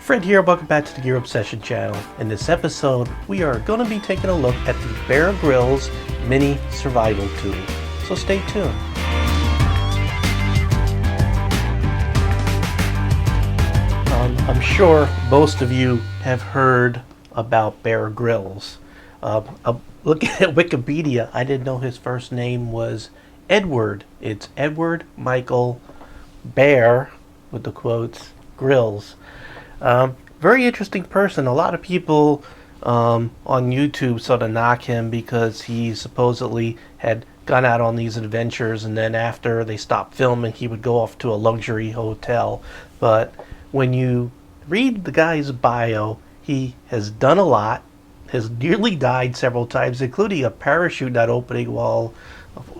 Fred here, welcome back to the Gear Obsession channel. In this episode, we are going to be taking a look at the Bear Grylls mini survival tool. So stay tuned. I'm sure most of you have heard about Bear Grylls. Looking at Wikipedia, I didn't know his first name was Edward. It's Edward Michael Bear, with the quotes, Grylls. Very interesting person. A lot of people on YouTube sort of knock him because he supposedly had gone out on these adventures, and then after they stopped filming, he would go off to a luxury hotel. But when you read the guy's bio, he has done a lot, has nearly died several times, including a parachute not opening while,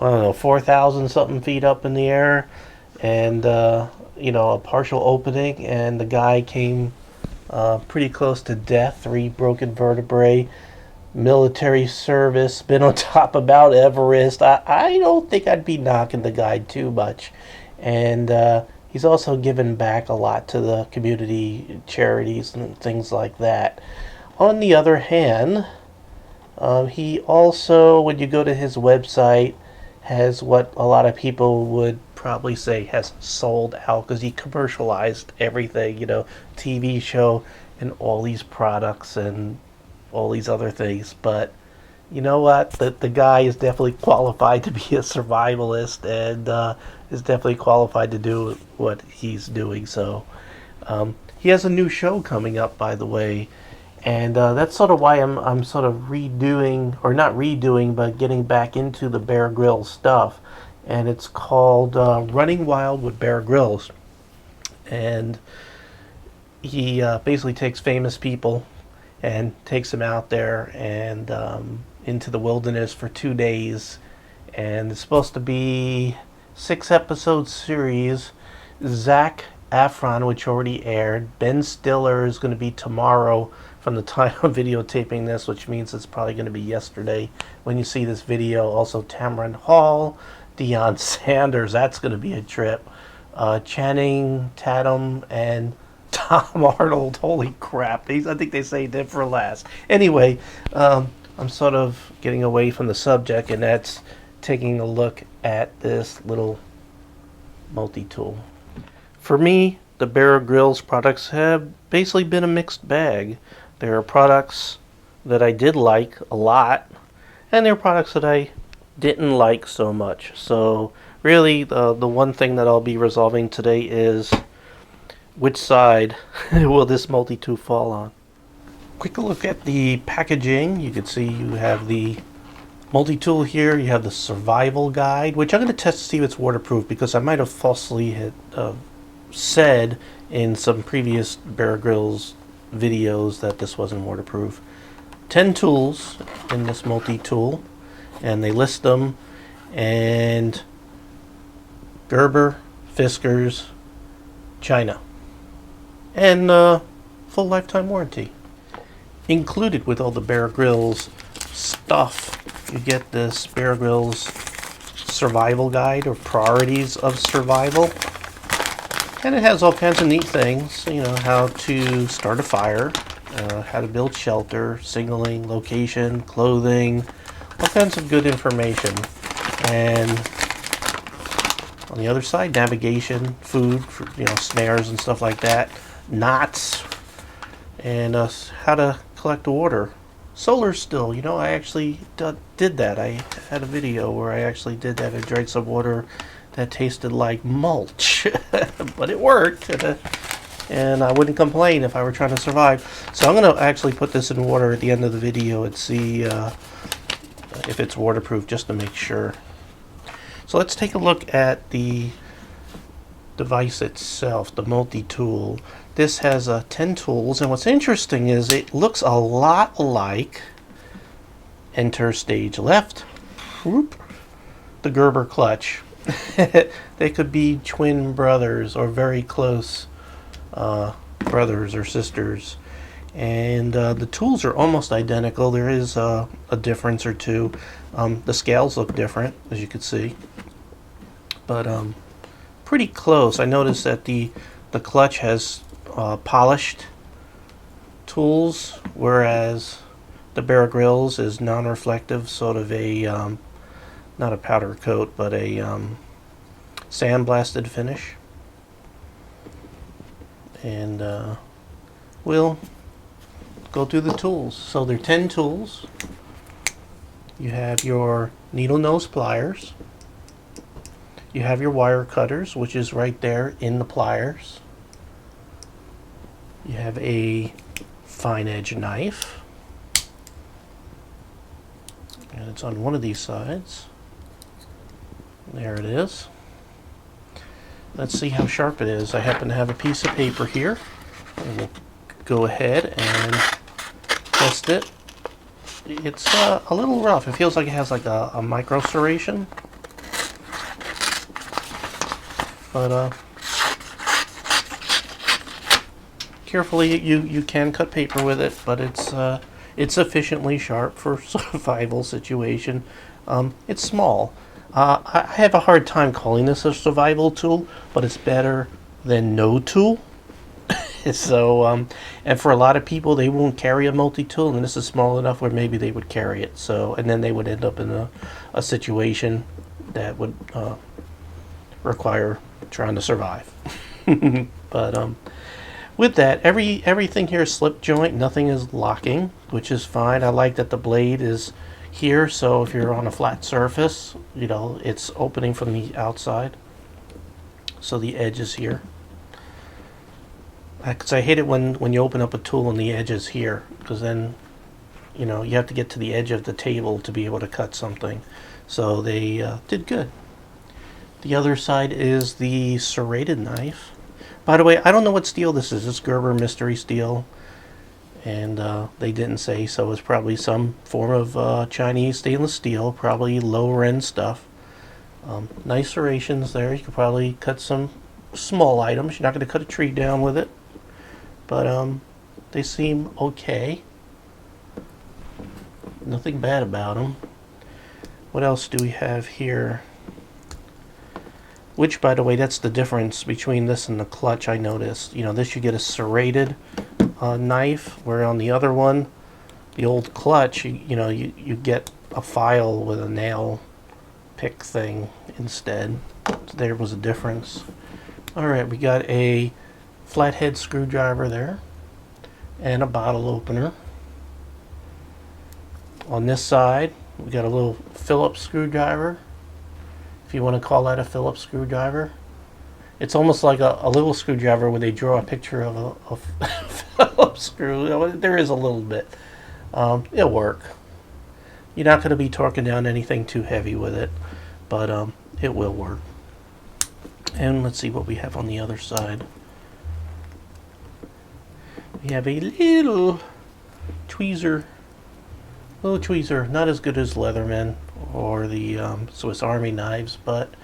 I don't know, 4,000 something feet up in the air, and a partial opening, and the guy came pretty close to death, 3 broken vertebrae, military service, been on top of Mount Everest. I don't think I'd be knocking the guy too much. And he's also given back a lot to the community, charities and things like that. On the other hand, he also, when you go to his website, has what a lot of people would probably say has sold out, because he commercialized everything, TV show and all these products and all these other things. But you know what? The guy is definitely qualified to be a survivalist, and is definitely qualified to do what he's doing. So he has a new show coming up, by the way. And that's sort of why I'm sort of redoing, or not redoing, but getting back into the Bear Grylls stuff. And it's called Running Wild with Bear Grylls. And he basically takes famous people and takes them out there and into the wilderness for 2 days. And it's supposed to be 6-episode series. Zac Efron, which already aired. Ben Stiller is going to be tomorrow from the time I'm videotaping this, which means it's probably going to be yesterday when you see this video. Also Tamron Hall, Deion Sanders, that's going to be a trip. Channing Tatum and Tom Arnold, holy crap. I think they saved it for last. Anyway, I'm sort of getting away from the subject, and that's taking a look at this little multi-tool. For me, the Bear Grylls products have basically been a mixed bag. There are products that I did like a lot, and there are products that I didn't like so much. So really, the one thing that I'll be resolving today is which side will this multi-tool fall on. Quick look at the packaging. You can see you have the multi-tool here. You have the survival guide, which I'm going to test to see if it's waterproof, because I might have falsely said in some previous Bear Grylls videos that this wasn't waterproof. 10 tools in this multi-tool, and they list them, and Gerber, Fiskars, China, and full lifetime warranty. Included with all the Bear Grylls stuff, you get this Bear Grylls survival guide, or priorities of survival. And it has all kinds of neat things, how to start a fire, how to build shelter, signaling, location, clothing, all kinds of good information. And on the other side, navigation, food, for, snares and stuff like that, knots, and how to collect water. Solar still, I actually did that. I had a video where I actually did that. I drank some water that tasted like mulch, but it worked, and I wouldn't complain if I were trying to survive. So I'm going to actually put this in water at the end of the video and see if it's waterproof, just to make sure. So let's take a look at the device itself, the multi-tool. This has 10 tools, and what's interesting is it looks a lot like Enter Stage Left, whoop, the Gerber clutch. They could be twin brothers or very close brothers or sisters, and the tools are almost identical. There is a difference or two. The scales look different, as you can see, but pretty close. I noticed that the clutch has polished tools, whereas the Bear Grylls is non-reflective, sort of a not a powder coat, but a sandblasted finish. And we'll go through the tools. So there are 10 tools. You have your needle nose pliers. You have your wire cutters, which is right there in the pliers. You have a fine edge knife. And it's on one of these sides. There it is. Let's see how sharp it is. I happen to have a piece of paper here. And we'll go ahead and test it. It's a little rough. It feels like it has like a micro serration. But carefully, you can cut paper with it, but it's sufficiently sharp for survival situation. It's small. I have a hard time calling this a survival tool, but it's better than no tool. So, and for a lot of people, they won't carry a multi-tool, and this is small enough where maybe they would carry it. So, and then they would end up in a situation that would require trying to survive. But with that, everything here is slip joint. Nothing is locking, which is fine. I like that the blade is here, so if you're on a flat surface, you know, it's opening from the outside. So the edge is here. Because I hate it when you open up a tool and the edge is here, because then, you know, you have to get to the edge of the table to be able to cut something. So they did good. The other side is the serrated knife. By the way, I don't know what steel this is. It's Gerber Mystery Steel. And they didn't say, so it's probably some form of Chinese stainless steel, probably lower end stuff. Nice serrations there. You could probably cut some small items. You're not going to cut a tree down with it. But they seem okay. Nothing bad about them. What else do we have here? Which, by the way, that's the difference between this and the clutch, I noticed. You know, this you get a serrated knife, where on the other one, the old clutch, you get a file with a nail pick thing instead. So there was a difference. Alright, we got a flathead screwdriver there, and a bottle opener. On this side, we got a little Phillips screwdriver, if you want to call that a Phillips screwdriver. It's almost like a little screwdriver where they draw a picture of a Phillips screw. There is a little bit. It'll work. You're not going to be torquing down anything too heavy with it, but it will work. And let's see what we have on the other side. We have a little tweezer. Little tweezer, not as good as Leatherman or the Swiss Army knives, but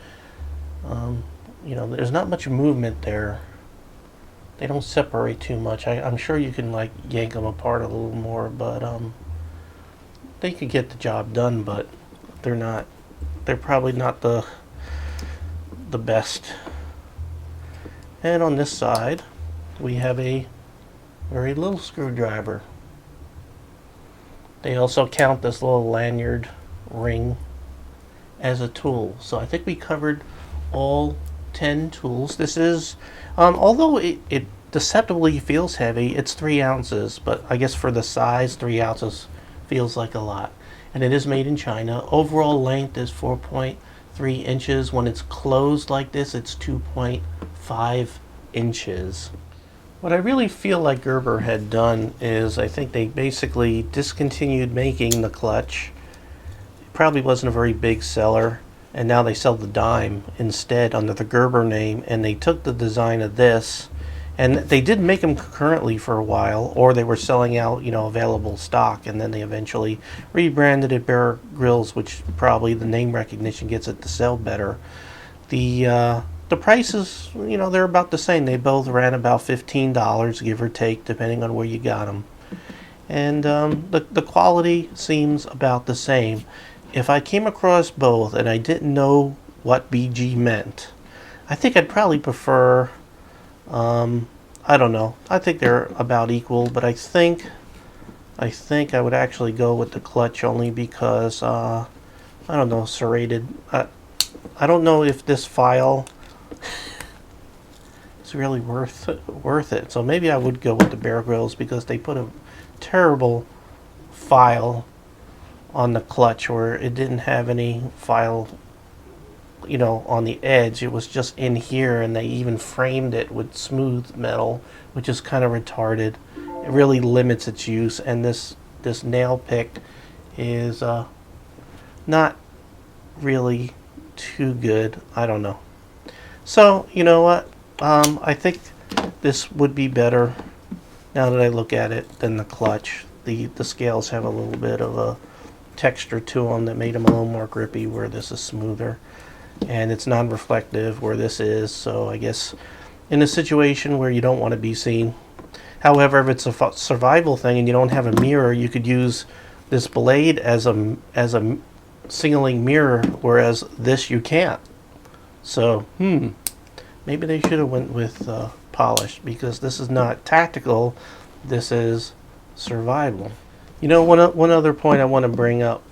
you know, there's not much movement there. They don't separate too much. I'm sure you can like yank them apart a little more, but they could get the job done, but they're probably not the best. And on this side, we have a very little screwdriver. They also count this little lanyard ring as a tool. So I think we covered all 10 tools. This is, although it deceptively feels heavy, it's 3 ounces, but I guess for the size, 3 ounces feels like a lot. And it is made in China. Overall length is 4.3 inches. When it's closed like this, it's 2.5 inches. What I really feel like Gerber had done is, I think they basically discontinued making the clutch. It probably wasn't a very big seller, and now they sell the dime instead under the Gerber name, and they took the design of this, and they did make them concurrently for a while, or they were selling out, you know, available stock, and then they eventually rebranded it Bear Grylls, which probably the name recognition gets it to sell better. The prices, you know, they're about the same. They both ran about $15, give or take, depending on where you got them. And the quality seems about the same. If I came across both and I didn't know what BG meant, I think I'd probably prefer, I I don't know. I think they're about equal, but I think I would actually go with the clutch only because I don't know, serrated. I don't know if this file is really worth it. So maybe I would go with the Bear Grylls because they put a terrible file on the clutch where it didn't have any file, you know, on the edge. It was just in here, and they even framed it with smooth metal, which is kind of retarded. It really limits its use, and this nail pick is not really too good. I don't know. So you know what? I think this would be better now that I look at it than the clutch. The scales have a little bit of a texture to them that made them a little more grippy, where this is smoother, and it's non-reflective where this is. So I guess in a situation where you don't want to be seen. However, if it's a survival thing and you don't have a mirror, you could use this blade as a signaling mirror, whereas this you can't. So maybe they should have went with polished, because this is not tactical, this is survival. You know, one other point I want to bring up: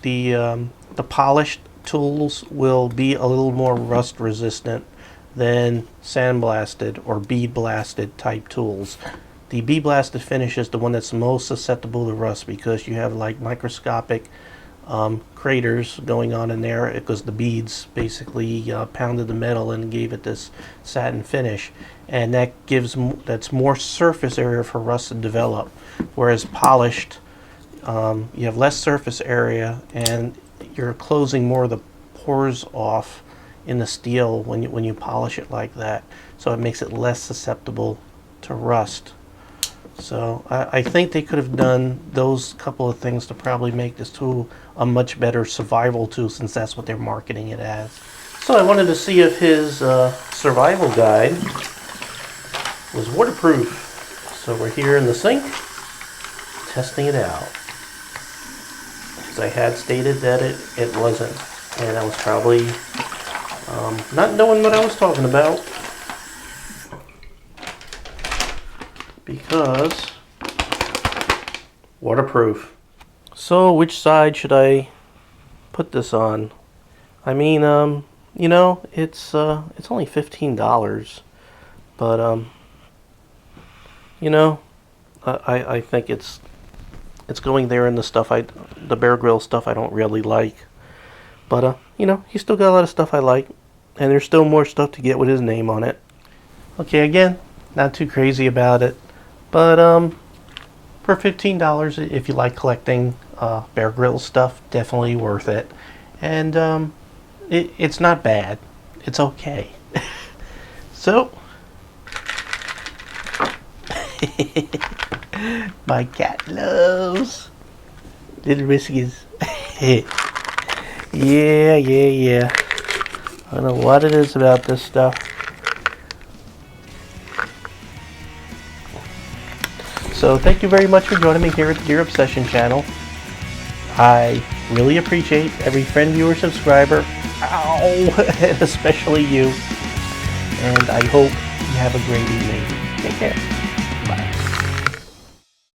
the polished tools will be a little more rust resistant than sandblasted or bead blasted type tools. The bead blasted finish is the one that's most susceptible to rust, because you have like microscopic craters going on in there, because the beads basically pounded the metal and gave it this satin finish, and that's more surface area for rust to develop. Whereas polished, you have less surface area, and you're closing more of the pores off in the steel when you polish it like that, so it makes it less susceptible to rust. So I think they could have done those couple of things to probably make this tool a much better survival tool, since that's what they're marketing it as. So I wanted to see if his survival guide was waterproof. So we're here in the sink testing it out, because I had stated that it wasn't, and I was probably not knowing what I was talking about, because waterproof. So which side should I put this on? I mean, you know, it's only $15, but you know, I think it's going there in the stuff the Bear Grylls stuff I don't really like, but you know, he's still got a lot of stuff I like, and there's still more stuff to get with his name on it. Okay, again, not too crazy about it, but for $15, if you like collecting Bear Grylls stuff, definitely worth it. And it's not bad. It's okay. So, my cat loves little whiskers. Yeah. I don't know what it is about this stuff. So thank you very much for joining me here at the Gear Obsession channel. I really appreciate every friend, viewer, subscriber, and especially you. And I hope you have a great evening. Take care.